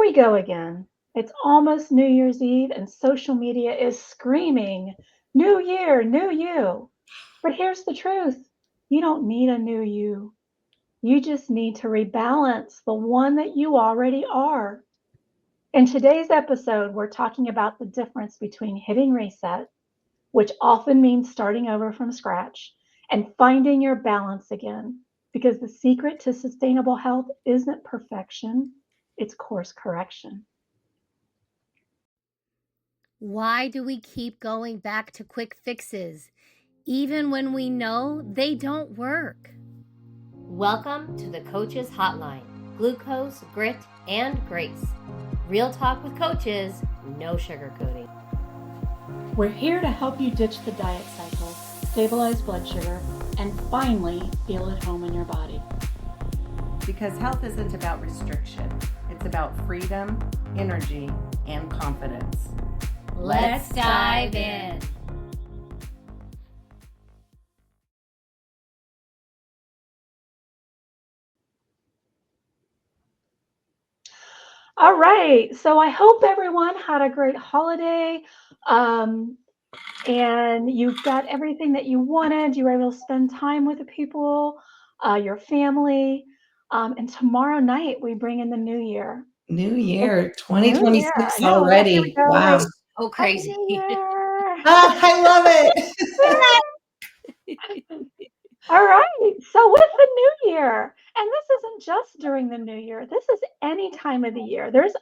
we go again. It's almost New Year's Eve, and social media is screaming, New Year, new you. But here's the truth, you don't need a new you. You just need to rebalance the one that you already are. In today's episode, we're talking about the difference between hitting reset, which often means starting over from scratch, and finding your balance again. Because the secret to sustainable health isn't perfection, it's course correction. Why do we keep going back to quick fixes, even when we know they don't work? Welcome to the Coach's Hotline. Glucose, grit, and grace. Real talk with coaches, no sugarcoating. We're here to help you ditch the diet cycle, stabilize blood sugar, and finally feel at home in your body. Because health isn't about restriction. It's about freedom, energy, and confidence. Let's dive in. All right, so I hope everyone had a great holiday and you got everything that you wanted. You were able to spend time with the people, your family. And tomorrow night, we bring in the new year. New year, It's new year. 2026 I know, right? Here already. we go. Wow. Like, Oh, Happy crazy. New Year. I love it. All right. So with the new year, and this isn't just during the new year, this is any time of the year. There's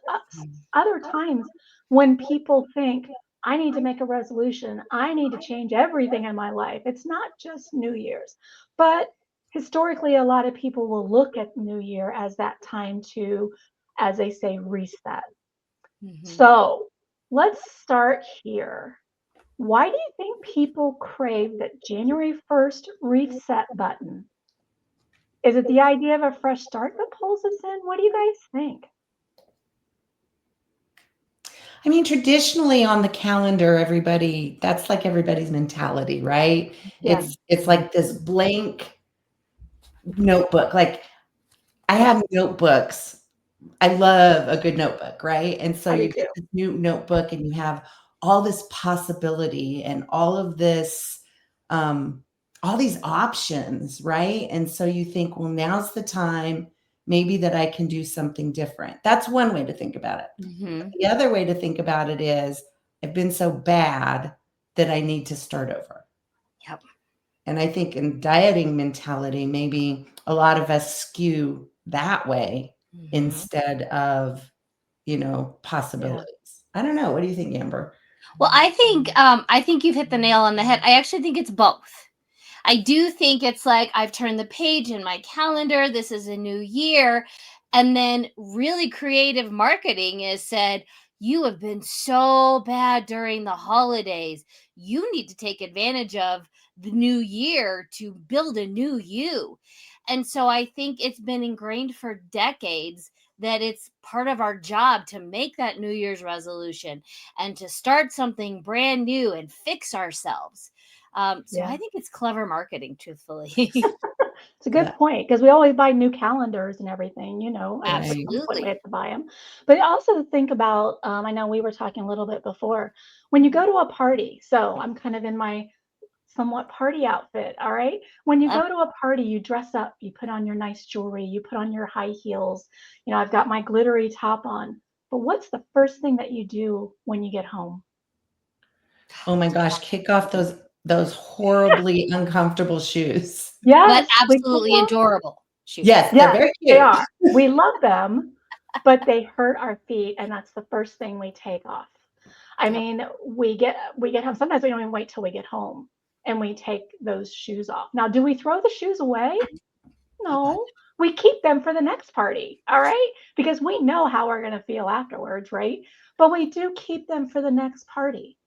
other times when people think, I need to make a resolution. I need to change everything in my life. It's not just New Year's. But historically, a lot of people will look at New Year as that time to, as they say, reset. So let's start here. Why do you think people crave that January 1st reset button? Is it the idea of a fresh start that pulls us in? What do you guys think? I mean, traditionally on the calendar, that's like everybody's mentality, right? Yeah. It's like this blank notebook. Like I have notebooks. I love a good notebook, right? And so I do you too. get this new notebook and you have all this possibility and all of this, all these options, right? And so you think, well, now's the time maybe that I can do something different. That's one way to think about it. But the other way to think about it is I've been so bad that I need to start over. Yep. And I think in dieting mentality, maybe a lot of us skew that way instead of, possibilities. I don't know. What do you think, Amber? Well, I think you've hit the nail on the head. I actually think it's both. I do think it's like I've turned the page in my calendar. This is a new year. And then really creative marketing is said, you have been so bad during the holidays. You need to take advantage of the new year to build a new you. And so I think it's been ingrained for decades that it's part of our job to make that New Year's resolution and to start something brand new and fix ourselves. So I think it's clever marketing, truthfully. It's a good point because we always buy new calendars and everything, at some point Absolutely. we have to buy them. But also think about, I know we were talking a little bit before, when you go to a party. So I'm kind of in my somewhat party outfit, all right? When you go to a party, you dress up, you put on your nice jewelry, you put on your high heels. I've got my glittery top on. But what's the first thing that you do when you get home? Oh my gosh, kick off those horribly uncomfortable shoes. But Yes, absolutely adorable. Yes, they're very they cute. are. We love them, but they hurt our feet, and that's the first thing we take off. I mean, we get home. Sometimes we don't even wait till we get home, and we take those shoes off. Now, do we throw the shoes away? No, we keep them for the next party, all right? Because we know how we're going to feel afterwards, right? But we do keep them for the next party.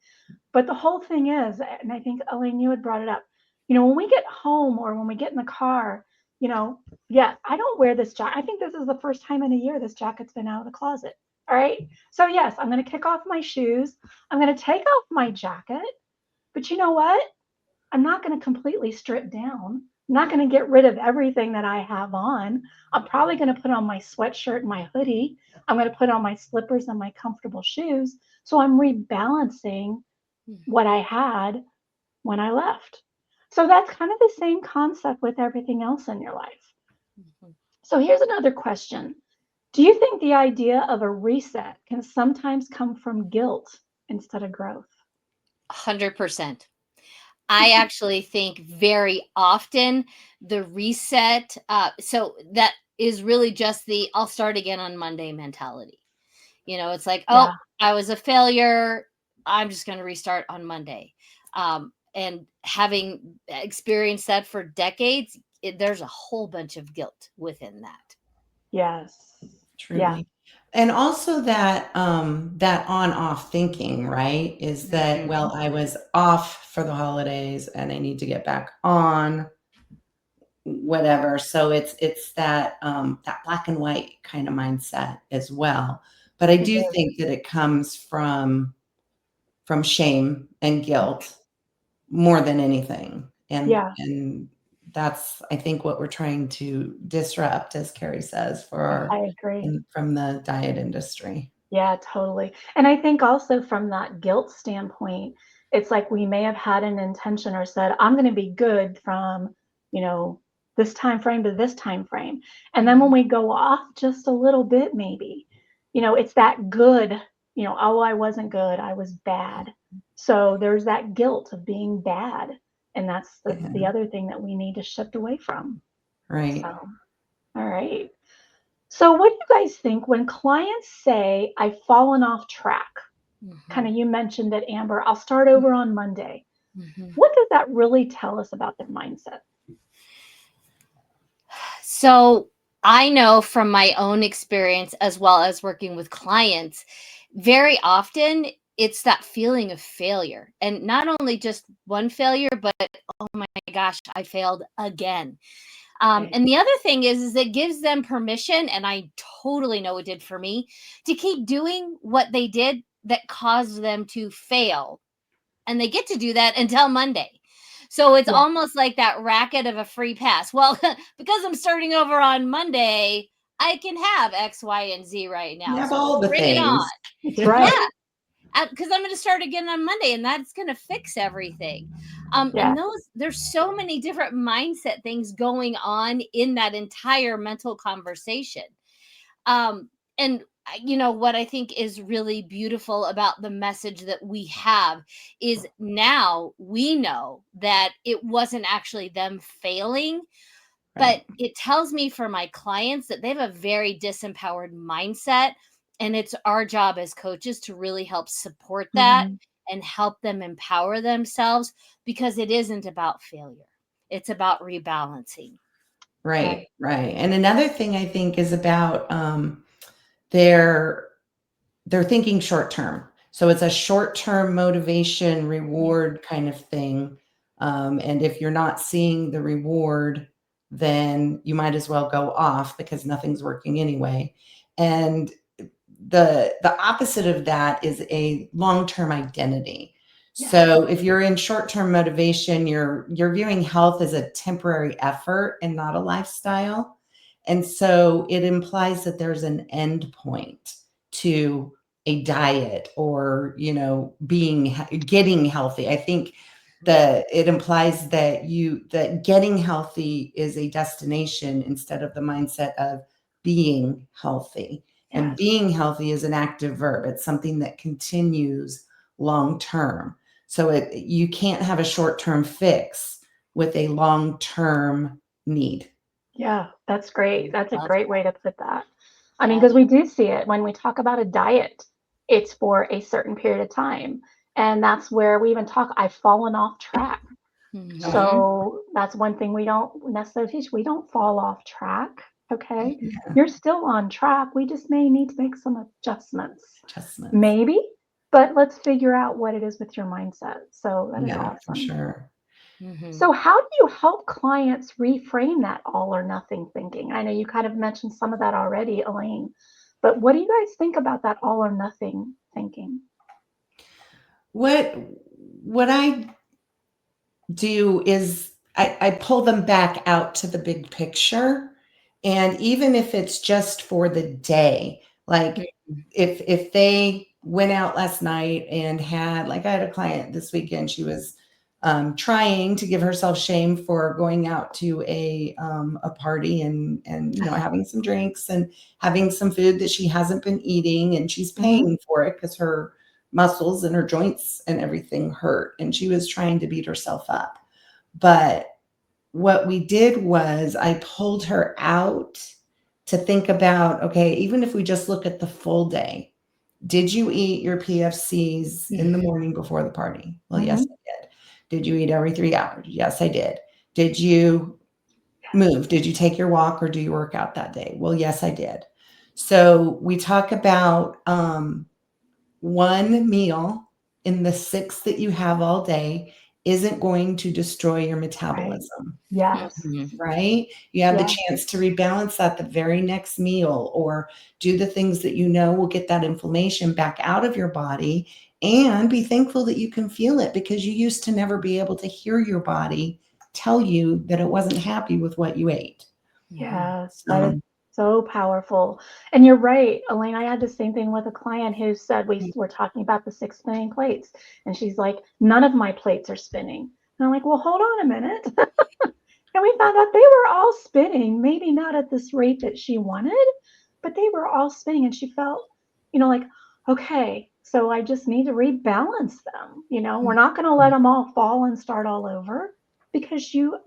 But the whole thing is, and I think Elaine, you had brought it up, when we get home or when we get in the car, yes, I don't wear this jacket. I think this is the first time in a year this jacket's been out of the closet. All right. So, yes, I'm going to kick off my shoes. I'm going to take off my jacket. But you know what? I'm not going to completely strip down. I'm not going to get rid of everything that I have on. I'm probably going to put on my sweatshirt and my hoodie. I'm going to put on my slippers and my comfortable shoes. So I'm rebalancing what I had when I left. So that's kind of the same concept with everything else in your life. So here's another question. Do you think the idea of a reset can sometimes come from guilt instead of growth? 100%. I actually think very often the reset, so that is really just the I'll start again on Monday mentality. It's like, oh, Yeah. I was a failure. I'm just going to restart on Monday. And having experienced that for decades, there's a whole bunch of guilt within that. Yes. Yeah. Truly. And also that on-off thinking, right? Is that, well, I was off for the holidays and I need to get back on, whatever. So it's that black and white kind of mindset as well. But I It do is. think that it comes from shame and guilt more than anything. Yeah. And that's, I think, what we're trying to disrupt, as Carrie says, I agree. from the diet industry. Yeah, totally. And I think also from that guilt standpoint, it's like we may have had an intention or said, I'm going to be good from, you know, this time frame to this time frame. And then when we go off just a little bit, maybe, it's that good, oh, I wasn't good. I was bad. So there's that guilt of being bad. And that's the Yeah, other thing that we need to shift away from. So, right. all right. So, what do you guys think when clients say, I've fallen off track? Kind of, you mentioned it, Amber, I'll start over on Monday. What does that really tell us about their mindset? So I know from my own experience, as well as working with clients, very often it's that feeling of failure. And not only just one failure, but oh my gosh, I failed again. Okay. And the other thing is it gives them permission, and I totally know it did for me, to keep doing what they did that caused them to fail. And they get to do that until Monday. So it's Yeah. almost like that racket of a free pass. Well, because I'm starting over on Monday, I can have X, Y, and Z right You now. have So all the bring it on. things. That's Yeah, right. because I'm going to start again on Monday, and that's going to fix everything. Yeah. And there's so many different mindset things going on in that entire mental conversation. And what I think is really beautiful about the message that we have is now we know that it wasn't actually them failing, but Right. it tells me for my clients that they have a very disempowered mindset. And it's our job as coaches to really help support that Mhm. and help them empower themselves, because it isn't about failure. It's about rebalancing. Right. Right. Right. And another thing I think is about their they're thinking short term. So it's a short term motivation reward kind of thing. And if you're not seeing the reward, then you might as well go off because nothing's working anyway. And the opposite of that is a long term identity. Yeah. So if you're in short term motivation, you're viewing health as a temporary effort and not a lifestyle. And so it implies that there's an end point to a diet or getting healthy. I think that it implies that getting healthy is a destination instead of the mindset of being healthy. And Yes. being healthy is an active verb. It's something that continues long term. So you can't have a short term fix with a long term need. Yeah. That's great. That's a Love great way to put that. I mean, that. because we do see it when we talk about a diet, it's for a certain period of time. And that's where we even talk, I've fallen off track. Mhm. So that's one thing we don't necessarily teach. We don't fall off track. Okay. Yeah, You're still on track. We just may need to make some adjustments. adjustments. Maybe, but let's figure out what it is with your mindset. So that is Yeah, for awesome. sure. Mhm. So, how do you help clients reframe that all or nothing thinking? I know you kind of mentioned some of that already, Elaine, but what do you guys think about that all or nothing thinking? What I do is I pull them back out to the big picture. And even if it's just for the day, like if they went out last night and had, like I had a client this weekend, she was trying to give herself shame for going out to a party and having some drinks and having some food that she hasn't been eating, and she's paying for it because her muscles and her joints and everything hurt, and she was trying to beat herself up. But what we did was I pulled her out to think about, okay, even if we just look at the full day, did you eat your PFCs in the morning before the party? Well, yes, I did. Did you eat every 3 hours? Yes, I did. Did you move? Did you take your walk or do you work out that day? Well, yes, I did. So we talk about one meal in the 6 that you have all day isn't going to destroy your metabolism. Yes. Right? You have the Yeah. chance to rebalance that the very next meal, or do the things that will get that inflammation back out of your body, and be thankful that you can feel it, because you used to never be able to hear your body tell you that it wasn't happy with what you ate. Yes, that is so powerful. And you're right, Elaine. I had the same thing with a client who said we were talking about the 6 spinning plates, and she's like, none of my plates are spinning. And I'm like, well, hold on a minute. And we found out they were all spinning, maybe not at this rate that she wanted, but they were all spinning. And she felt, like, okay, so I just need to rebalance them. We're not going to let them all fall and start all over, because you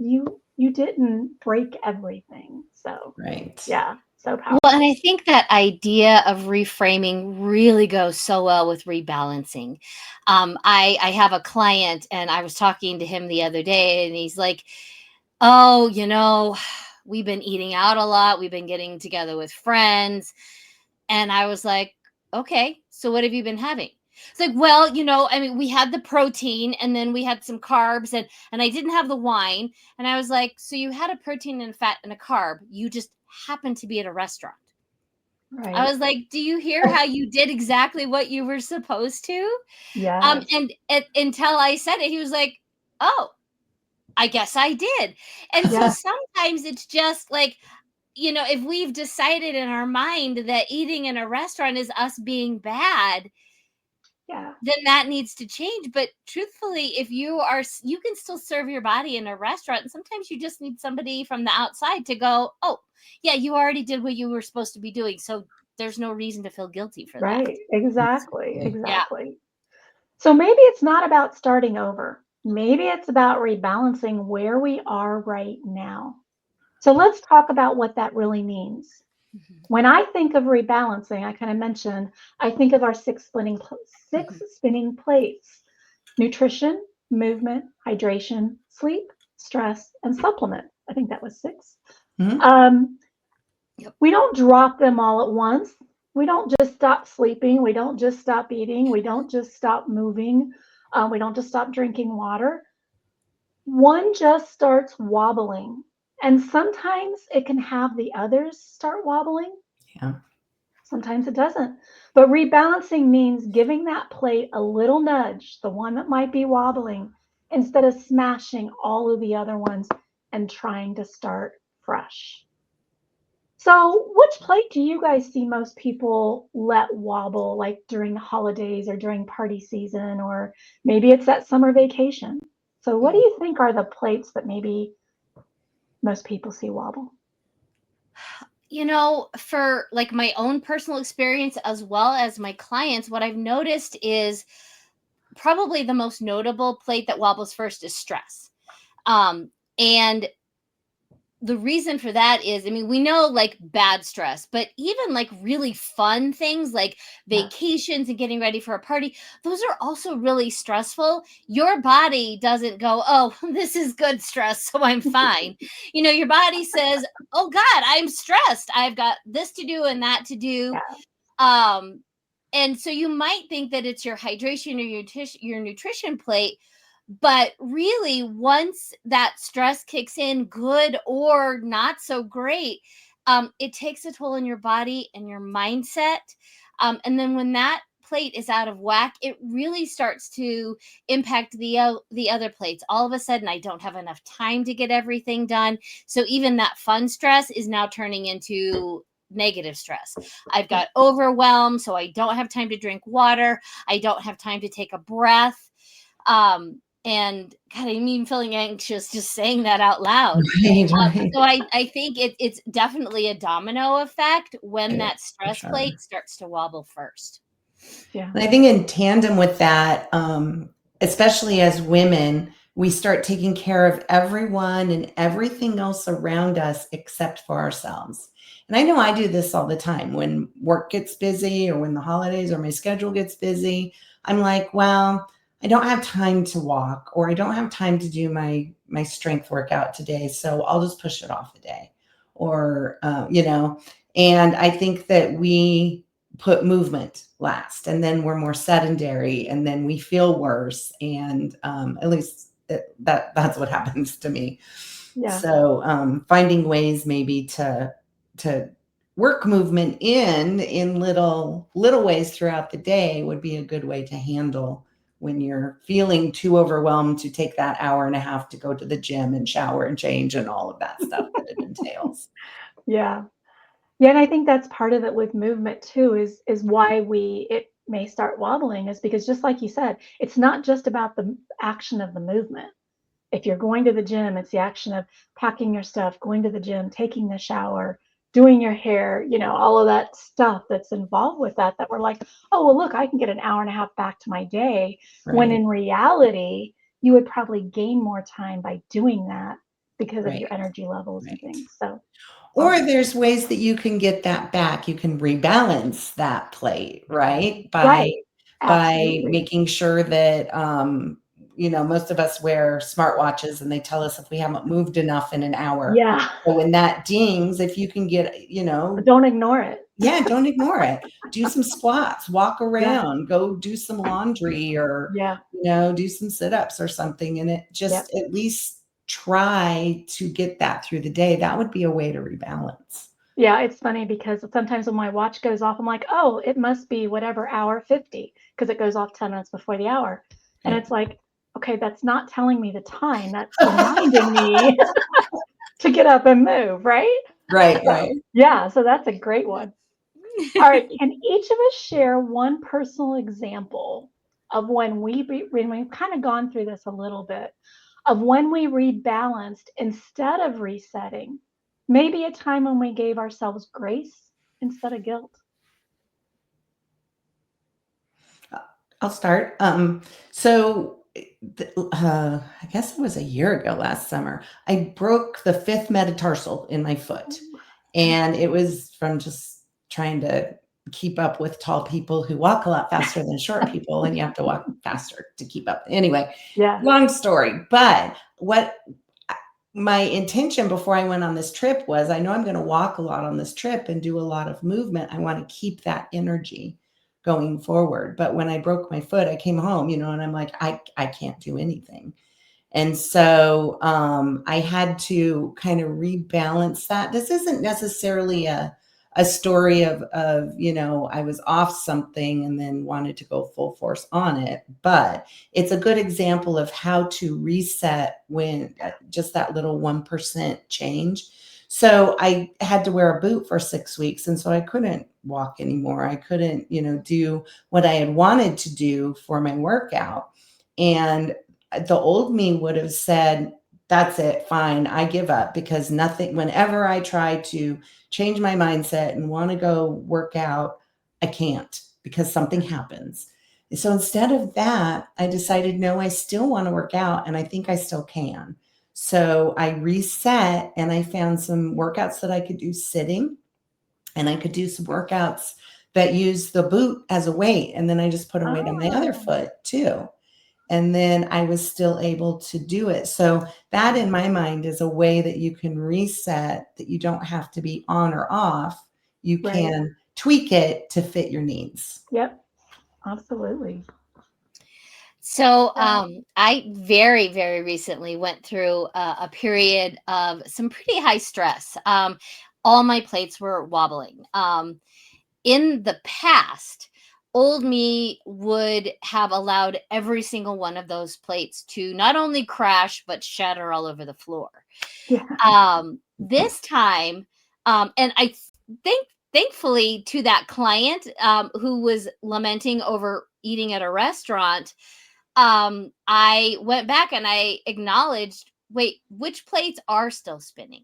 didn't break everything. So Right. yeah, so powerful. Well, and I think that idea of reframing really goes so well with rebalancing. I have a client, and I was talking to him the other day, and he's like, oh, we've been eating out a lot. We've been getting together with friends. And I was like, okay, so what have you been having? It's like, well, we had the protein, and then we had some carbs, and I didn't have the wine. And I was like, so you had a protein and fat and a carb. You just happened to be at a restaurant. Right. I was like, do you hear how you did exactly what you were supposed to? Yes. Until I said it, he was like, oh, I guess I did. And so sometimes it's just like, if we've decided in our mind that eating in a restaurant is us being bad, then that needs to change. But truthfully, if you can still serve your body in a restaurant, and sometimes you just need somebody from the outside to go, oh yeah, you already did what you were supposed to be doing, so there's no reason to feel guilty for that. Right. Exactly. Yeah. So maybe it's not about starting over. Maybe it's about rebalancing where we are right now. So let's talk about what that really means. When I think of rebalancing, I kind of mentioned, I think of our 6 spinning plates: nutrition, movement, hydration, sleep, stress, and supplement. I think that was 6. We don't drop them all at once. We don't just stop sleeping. We don't just stop eating. We don't just stop moving. We don't just stop drinking water. One just starts wobbling. And sometimes it can have the others start wobbling. Yeah. Sometimes it doesn't. But rebalancing means giving that plate a little nudge, the one that might be wobbling, instead of smashing all of the other ones and trying to start fresh. So which plate do you guys see most people let wobble, like during the holidays or during party season, or maybe it's that summer vacation? So what do you think are the plates that maybe most people see wobble? For like my own personal experience as well as my clients, what I've noticed is probably the most notable plate that wobbles first is stress. And the reason for that is, we know like bad stress, but even like really fun things like vacations and getting ready for a party, those are also really stressful. Your body doesn't go, oh, this is good stress, so I'm fine. Your body says, oh God, I'm stressed. I've got this to do and that to do. And so you might think that it's your hydration or your nutrition plate, but really, once that stress kicks in, good or not so great, it takes a toll on your body and your mindset. And then when that plate is out of whack, it really starts to impact the other plates. All of a sudden, I don't have enough time to get everything done. So even that fun stress is now turning into negative stress. I've got overwhelmed, so I don't have time to drink water. I don't have time to take a breath. And God, I'm even feeling anxious just saying that out loud. Right. So I think it's definitely a domino effect when It that is, for stress sure. plate starts to wobble first. Yeah. And I think in tandem with that, especially as women, we start taking care of everyone and everything else around us except for ourselves. And I know I do this all the time when work gets busy or when the holidays or my schedule gets busy. I'm like, well, I don't have time to walk, or I don't have time to do my strength workout today, so I'll just push it off a day, or And I think that we put movement last, and then we're more sedentary, and then we feel worse, and at least that's what happens to me. Yeah. So finding ways maybe to work movement in little ways throughout the day would be a good way to handle when you're feeling too overwhelmed to take that hour and a half to go to the gym and shower and change and all of that stuff that it entails. Yeah. Yeah, and I think that's part of it with movement too, is why it may start wobbling, is because just like you said, it's not just about the action of the movement. If you're going to the gym, it's the action of packing your stuff, going to the gym, taking the shower, doing your hair, all of that stuff that's involved with that we're like, oh, well, look, I can get an hour and a half back to my day. When Right. in reality, you would probably gain more time by doing that because of Right. your energy levels and Right. things. So, Or there's ways that you can get that back. You can rebalance that plate, right? right. By Absolutely. making sure that most of us wear smartwatches and they tell us if we haven't moved enough in an hour. Yeah. So when that dings, if you can get, But don't ignore it. yeah, don't ignore it. Do some squats, walk Yeah. around, go do some laundry, or Yeah. do some sit-ups or something, and it Yep. just at least try to get that through the day. That would be a way to rebalance. Yeah, it's funny because sometimes when my watch goes off, I'm like, oh, it must be whatever hour 50, because it goes off 10 minutes before the hour. And Right. it's like, okay, that's not telling me the time. That's reminding me to get up and move, right? Right, So, right. yeah, so that's a great one. All right, can each of us share one personal example of when we've kind of gone through this a little bit, of when we rebalanced instead of resetting? Maybe a time when we gave ourselves grace instead of guilt. I'll start. So I guess it was a year ago last summer, I broke the fifth metatarsal in my foot. And it was from just trying to keep up with tall people who walk a lot faster than short people, and you have to walk faster to keep up. Anyway, Yeah. long story. But what my intention before I went on this trip was, I know I'm going to walk a lot on this trip and do a lot of movement. I want to keep that energy going forward. But when I broke my foot, I came home, and I'm like, I can't do anything. And so I had to kind of rebalance that. This isn't necessarily a story of I was off something and then wanted to go full force on it, but it's a good example of how to reset when just that little 1% change. So I had to wear a boot for 6 weeks, and so I couldn't walk anymore. I couldn't do what I had wanted to do for my workout. And the old me would have said, that's it, fine, I give up, because whenever I try to change my mindset and want to go work out, I can't, because something happens. So instead of that, I decided, no, I still want to work out, and I think I still can. So I reset, and I found some workouts that I could do sitting, and I could do some workouts that use the boot as a weight. And then I just put a weight on my other Oh, foot too. And then I was still able to do it. So that, in my mind, is a way that you can reset, that you don't have to be on or off. You right. can tweak it to fit your needs. Yep. Absolutely. So Yeah. I very, very recently went through a period of some pretty high stress. All my plates were wobbling. In the past, old me would have allowed every single one of those plates to not only crash, but shatter all over the floor. Yeah. This time, and I think thankfully to that client who was lamenting over eating at a restaurant, I went back and I acknowledged, wait, which plates are still spinning?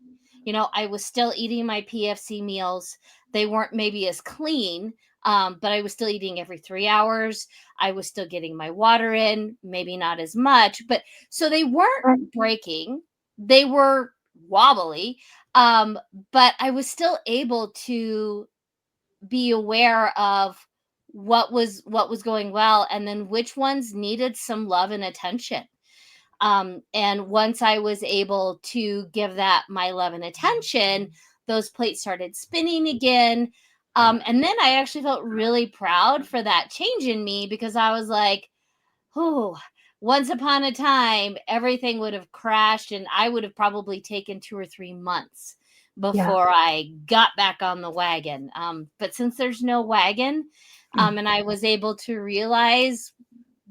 I was still eating my PFC meals. They weren't maybe as clean, but I was still eating every 3 hours. I was still getting my water in, maybe not as much, but so they weren't Right. breaking. They were wobbly, but I was still able to be aware of what was going well, and then which ones needed some love and attention. And once I was able to give that my love and attention, those plates started spinning again. And then I actually felt really proud for that change in me, because I was like, oh, once upon a time, everything would have crashed and I would have probably taken 2 or 3 months Yeah. before I got back on the wagon. But since there's no wagon, and I was able to realize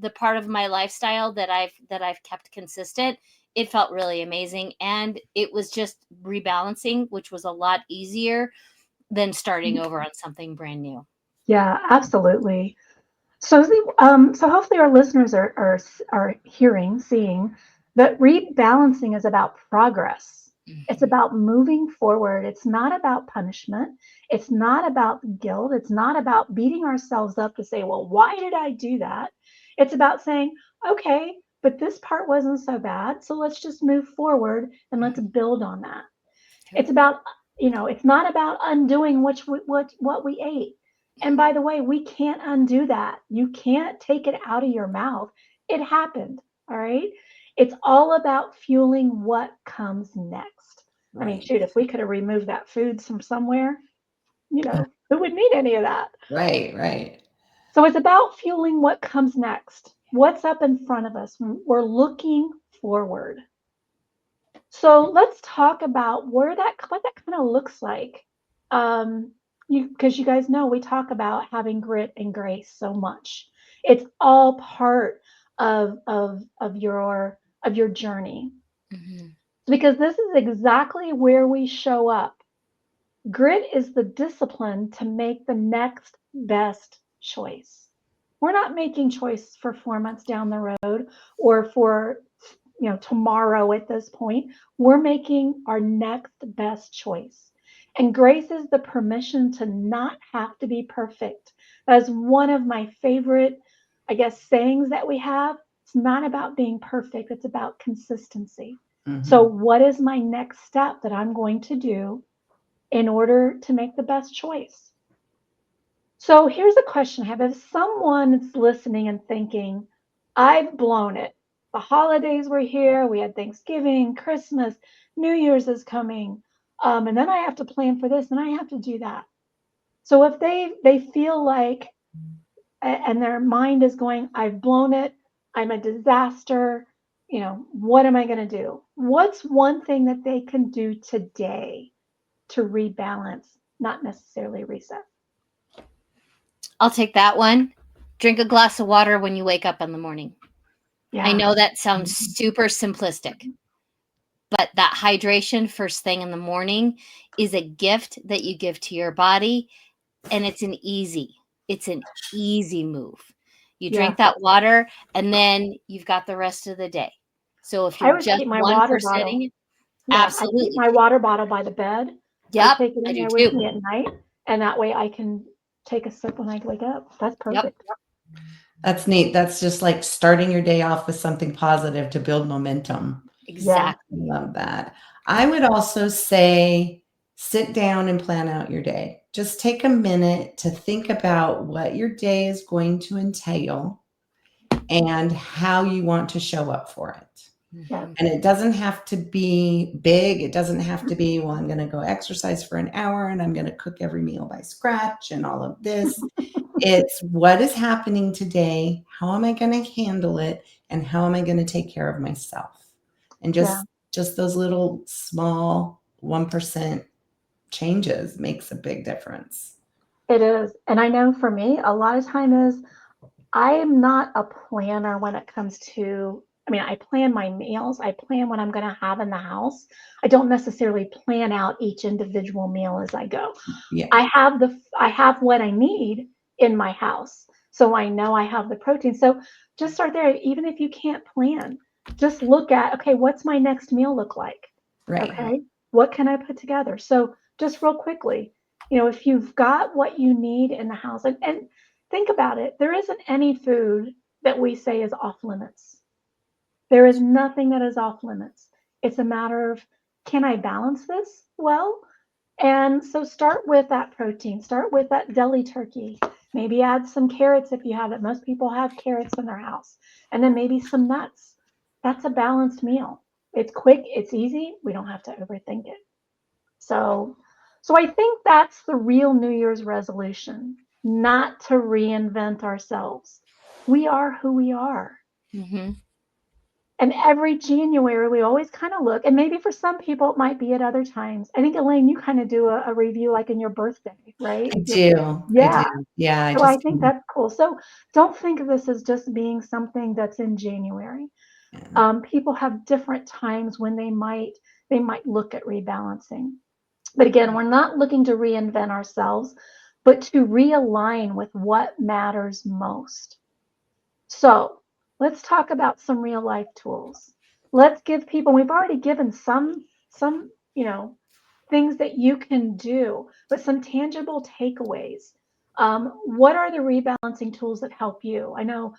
the part of my lifestyle that I've kept consistent, it felt really amazing. And it was just rebalancing, which was a lot easier than starting over on something brand new. Yeah, absolutely. So, so hopefully our listeners are hearing, seeing that rebalancing is about progress. It's about moving forward. It's not about punishment. It's not about guilt. It's not about beating ourselves up to say, well, why did I do that? It's about saying, okay, but this part wasn't so bad. So let's just move forward and let's build on that. It's about, it's not about undoing what we ate. And by the way, we can't undo that. You can't take it out of your mouth. It happened. All right. It's all about fueling what comes next. I mean, Right. shoot, if we could have removed that food from somewhere, who would need any of that? Right. So it's about fueling what comes next. What's up in front of us? We're looking forward. So let's talk about what that kind of looks like. Because you guys know we talk about having grit and grace so much. It's all part of your journey. Mhm. Because this is exactly where we show up. Grit is the discipline to make the next best choice. We're not making choices for 4 months down the road or for tomorrow at this point. We're making our next best choice. And grace is the permission to not have to be perfect. That's one of my favorite, I guess, sayings that we have. It's not about being perfect, it's about consistency. So, what is my next step that I'm going to do in order to make the best choice? So here's a question I have. If someone's listening and thinking, I've blown it. The holidays were here. We had Thanksgiving, Christmas, New Year's is coming. And then I have to plan for this and I have to do that. So if they feel like, and their mind is going, I've blown it. I'm a disaster. What am I going to do? What's one thing that they can do today to rebalance, not necessarily reset? I'll take that one. Drink a glass of water when you wake up in the morning. Yeah. I know that sounds super simplistic, but that hydration first thing in the morning is a gift that you give to your body, and it's an easy move. You drink that water, and then you've got the rest of the day. So if I you're always just keep my one water for bottle. sitting, Yeah, I keep absolutely. my water bottle by the bed. I Yep, take it I in do there with too. me at night, and that way I can take a sip when I wake up. That's Yep. perfect. That's neat. That's just like starting your day off with something positive to build momentum. Exactly. Love that. I would also say sit down and plan out your day. Just take a minute to think about what your day is going to entail and how you want to show up for it. Yeah. And it doesn't have to be big. It doesn't have to be, well, I'm going to go exercise for an hour and I'm going to cook every meal by scratch and all of this. It's what is happening today? How am I going to handle it? And how am I going to take care of myself? And just those little small 1% changes makes a big difference. It is. And I know for me, a lot of time is I am not a planner when it comes to, I mean, I plan my meals, I plan what I'm going to have in the house. I don't necessarily plan out each individual meal as I go. Yeah. I have what I need in my house. So I know I have the protein. So just start there. Even if you can't plan, just look at, okay, what's my next meal look like? Right. Okay. What can I put together? So just real quickly, if you've got what you need in the house, and think about it, there isn't any food that we say is off limits. There is nothing that is off limits. It's a matter of, can I balance this well? And so start with that protein, start with that deli turkey. Maybe add some carrots if you have it. Most people have carrots in their house. And then maybe some nuts. That's a balanced meal. It's quick, it's easy. We don't have to overthink it. So I think that's the real New Year's resolution, not to reinvent ourselves. We are who we are. Mm-hmm. And every January, we always kind of look, and maybe for some people, it might be at other times. I think, Elaine, you kind of do a review like in your birthday, right? I do. I Yeah. do. Yeah. I So I just, think that's cool. So don't think of this as just being something that's in January. yeah. People have different times when they might look at rebalancing. But again, we're not looking to reinvent ourselves, but to realign with what matters most. So let's talk about some real life tools. Let's give people, we've already given some, things that you can do, but some tangible takeaways. What are the rebalancing tools that help you? I know,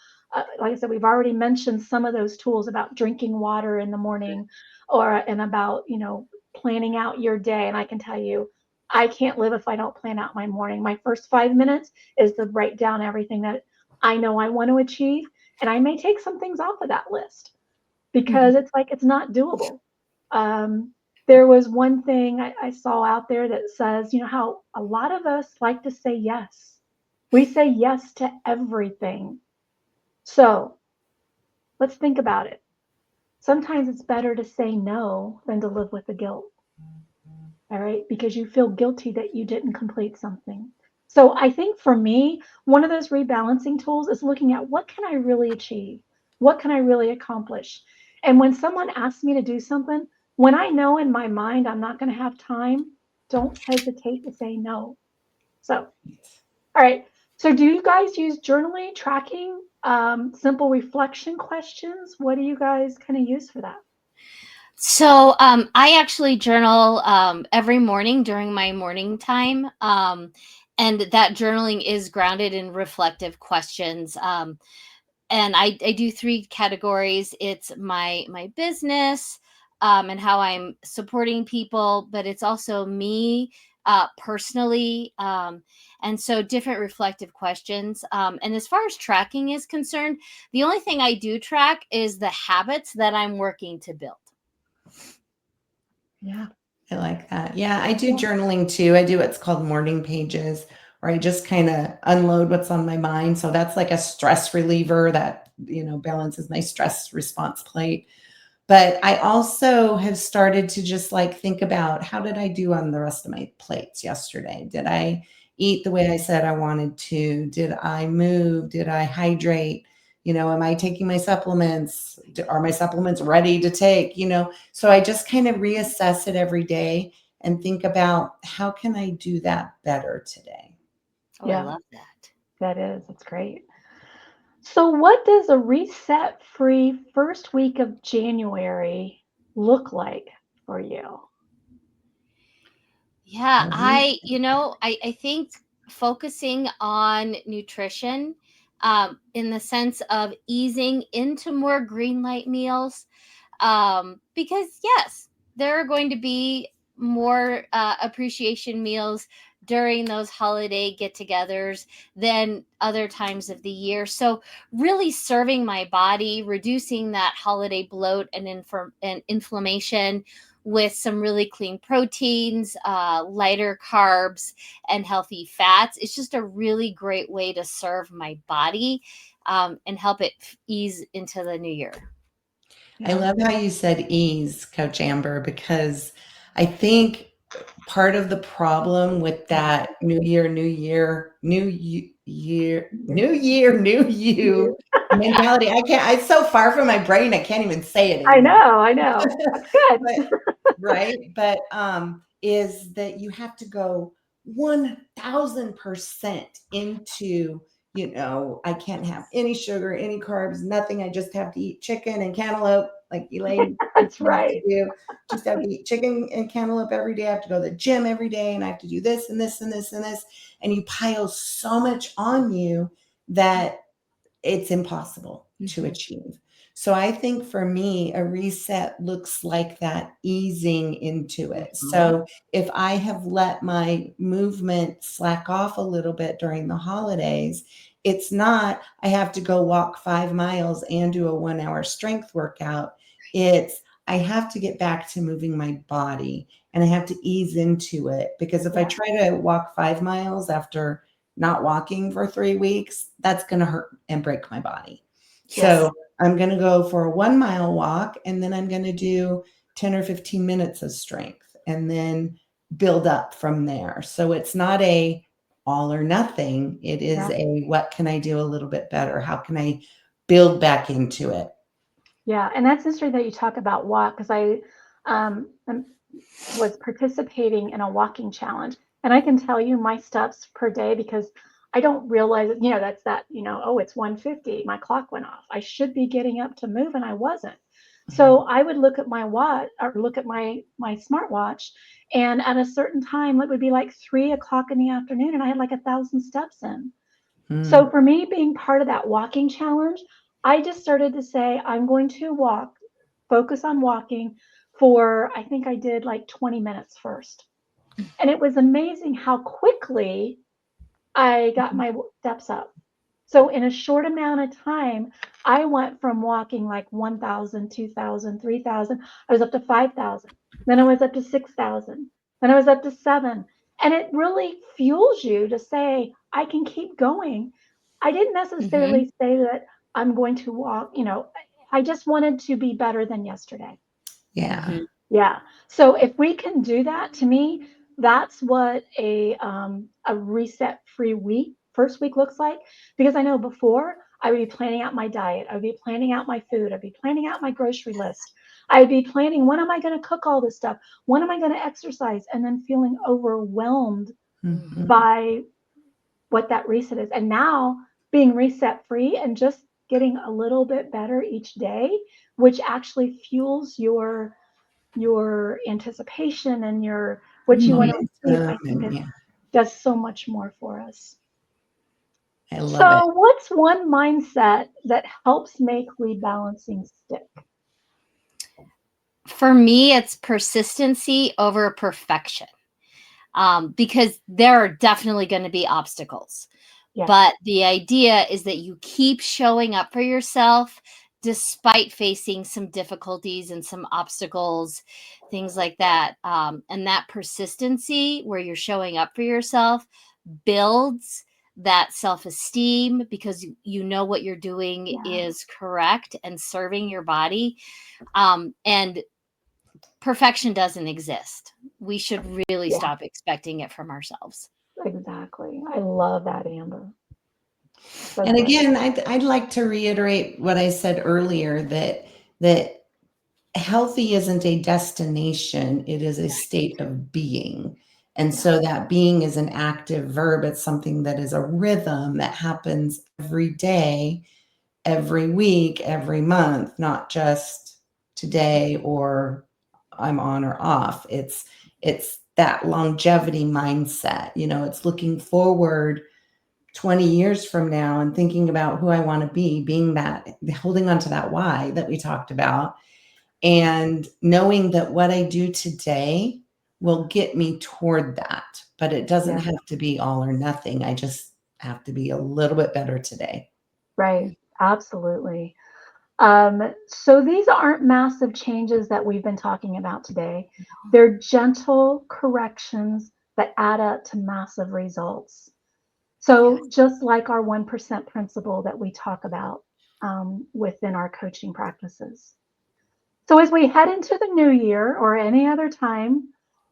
like I said, we've already mentioned some of those tools about drinking water in the morning and about, planning out your day. And I can tell you, I can't live if I don't plan out my morning. My first 5 minutes is to write down everything that I know I want to achieve. And I may take some things off of that list because it's like it's not doable. There was one thing I saw out there that says, how a lot of us like to say yes. We say yes to everything. So let's think about it. Sometimes it's better to say no than to live with the guilt. All right, because you feel guilty that you didn't complete something. So I think for me, one of those rebalancing tools is looking at what can I really achieve? What can I really accomplish? And when someone asks me to do something, when I know in my mind I'm not going to have time, don't hesitate to say no. So, all right. So do you guys use journaling, tracking, simple reflection questions? What do you guys kind of use for that? So I actually journal every morning during my morning time. And that journaling is grounded in reflective questions. And I do three categories. It's my business, and how I'm supporting people, but it's also me personally. And so different reflective questions. And as far as tracking is concerned, the only thing I do track is the habits that I'm working to build. Yeah. I like that. Yeah, I do Yeah. journaling too. I do what's called morning pages where I just kind of unload what's on my mind. So that's like a stress reliever that, balances my stress response plate. But I also have started to just like think about how did I do on the rest of my plates yesterday? Did I eat the way I said I wanted to? Did I move? Did I hydrate? Am I taking my supplements? Are my supplements ready to take? So I just kind of reassess it every day and think about how can I do that better today? Oh, I Yeah, love that. that is. That's great. So, what does a reset free first week of January look like for you? Yeah, Right? I think focusing on nutrition, in the sense of easing into more green light meals, because yes, there are going to be more appreciation meals during those holiday get-togethers than other times of the year. So really serving my body, reducing that holiday bloat and inflammation with some really clean proteins, lighter carbs, and healthy fats. It's just a really great way to serve my body, and help it ease into the new year. I Yeah. love how you said ease, Coach Amber, because I think part of the problem with that new year, new you mentality. It's so far from my brain, I can't even say it anymore. I know. That's good. Right. But is that you have to go 1000% into, I can't have any sugar, any carbs, nothing. I just have to eat chicken and cantaloupe, like Elaine That's me to right. do. Just have to eat chicken and cantaloupe every day. I have to go to the gym every day, and I have to do this and this and this and this. And you pile so much on you that it's impossible to achieve. So I think for me, a reset looks like that easing into it. So if I have let my movement slack off a little bit during the holidays, it's not, I have to go walk 5 miles and do a 1-hour strength workout. It's, I have to get back to moving my body and I have to ease into it, because if I try to walk 5 miles after not walking for 3 weeks, that's going to hurt and break my body. So I'm going to go for a 1 mile walk, and then I'm going to do 10 or 15 minutes of strength and then build up from there. So it's not a all or nothing. It is a, what can I do a little bit better? How can I build back into it? Yeah. And that's interesting that you talk about walk, because I was participating in a walking challenge, and I can tell you my steps per day, because I don't realize it, that's that, oh, it's 1:50, my clock went off. I should be getting up to move, and I wasn't. So I would look at my watch, or look at my smartwatch, and at a certain time, it would be like 3 o'clock in the afternoon, and I had like 1,000 steps in. So for me, being part of that walking challenge, I just started to say, I'm going to focus on walking for, I think I did like 20 minutes first. And it was amazing how quickly I got my steps up. So in a short amount of time, I went from walking like 1,000, 2,000, 3,000. I was up to 5,000. Then I was up to 6,000. Then I was up to 7. And it really fuels you to say, I can keep going. I didn't necessarily say that I'm going to walk, I just wanted to be better than yesterday. Yeah. Yeah. So if we can do that, to me, that's what a reset-free first week looks like. Because I know before, I would be planning out my diet, I would be planning out my food, I'd be planning out my grocery list. I'd be planning, when am I going to cook all this stuff? When am I going to exercise? And then feeling overwhelmed by what that reset is. And now being reset free and just getting a little bit better each day, which actually fuels your anticipation and your what you want to achieve, I think it does so much more for us. I love So it. what's one mindset that helps make rebalancing stick? For me, it's persistency over perfection. Because there are definitely going to be obstacles. Yes. But the idea is that you keep showing up for yourself despite facing some difficulties and some obstacles, things like that. And that persistency where you're showing up for yourself builds that self-esteem, because you know what you're doing is correct and serving your body. And perfection doesn't exist. We should really stop expecting it from ourselves. Exactly. I love that, Amber. So And good. again, I'd like to reiterate what I said earlier, that healthy isn't a destination, it is a state of being. And so that being is an active verb. It's something that is a rhythm that happens every day, every week, every month, not just today or I'm on or off. It's that longevity mindset. It's looking forward 20 years from now and thinking about who I want to be, being that, holding on to that why that we talked about, and knowing that what I do today will get me toward that. But it doesn't have to be all or nothing. I just have to be a little bit better today. Right. Absolutely. So these aren't massive changes that we've been talking about today. They're gentle corrections that add up to massive results. So just like our 1% principle that we talk about within our coaching practices. So as we head into the new year or any other time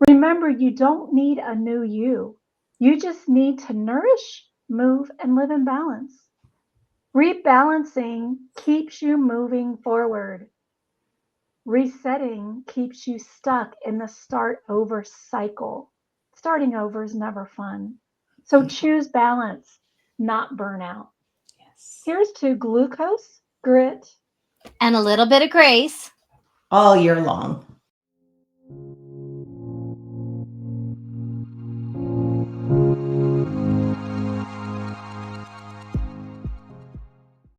Remember, you don't need a new you. You just need to nourish, move, and live in balance. Rebalancing keeps you moving forward. Resetting keeps you stuck in the start over cycle. Starting over is never fun. So choose balance, not burnout. Yes. Here's to glucose, grit, And a little bit of grace all year long.